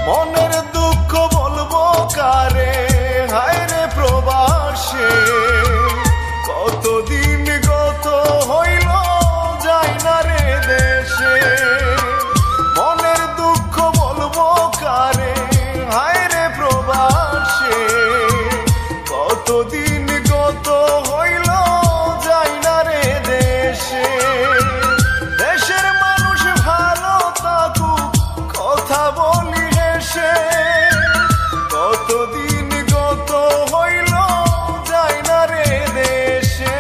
মনের দুঃখ বলবো কারে, হায় রে প্রবাসে কতদিন গত হইল যাই না রে দেশে। মনের দুঃখ বলবো কারে, হায় রে প্রবাসে কতদিন গত হইল যাই না রে দেশে। দেশের মানুষ ভালো থাকুক কথা বলি হেসে, কতদিন গত হইল যাই না রে দেশে।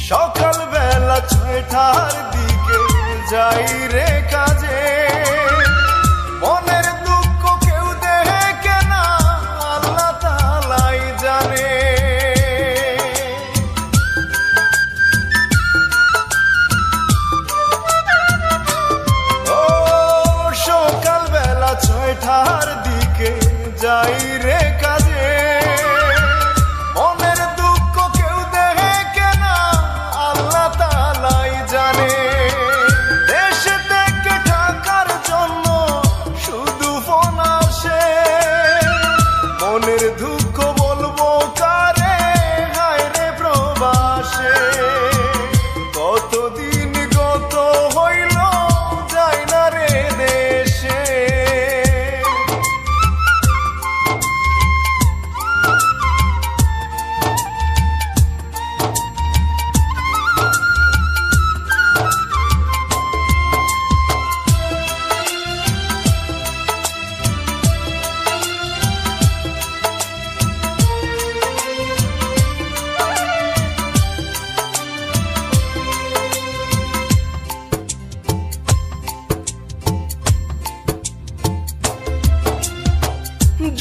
সকালবেলা 6টার দিকে যাই রে কাজে, মনের দুঃখ কেউ দেখে না আল্লাহ তাআলাই জানে। ও সকালবেলা 6টার দিকে যাই রে কাজে, মনের দুঃখ কেউ দেখে না আল্লাহ তাআলাই জানে। দেশে থেকে থাকার জন্য শুধু ফোন আসে, মনের দুঃখ বলবো কারে, হায় রে প্রবাসে কতদিন গত হইল যাই না রে দেশে।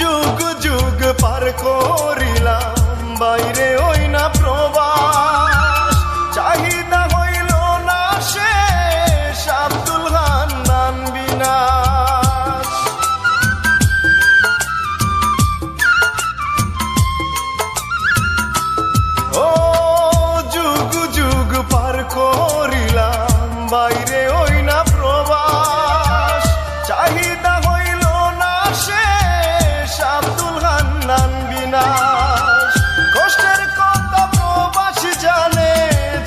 যুগ যুগ পার করিলাম বাইরে ওই না প্রবাস, চাহিদা হইল না শেষ আব্দুল হান্নান বিনাশ। ও যুগ যুগ পার করিলাম বাইরে ওই না প্রবাস, চাহিদা হইল না শেষ আব্দুল হান্নান বিনাশ। কষ্টের কথা প্রবাসী জানে,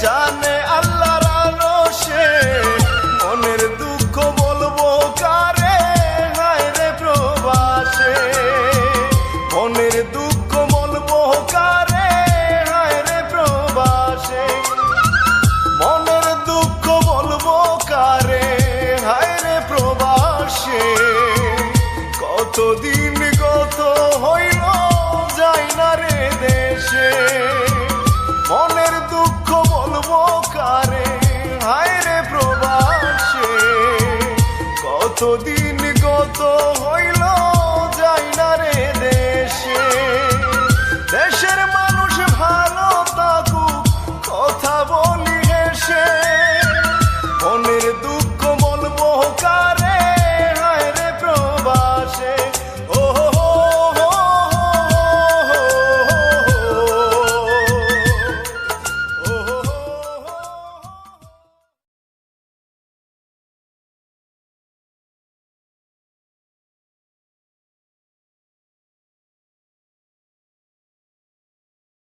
জানে আল্লাহর আরশে, মনের দুঃখ বলবো কারে, হায় রে প্রবাসে মনের দুঃখ বলবো কারে, হায় রে প্রবাসে মনের দুঃখ বলবো কারে, হায় রে প্রবাসে কতদিন গত হইল যাই না রে দেশে। মনের দুঃখ বলবো কারে, হায় রে প্রবাসে কতদিন গত হইল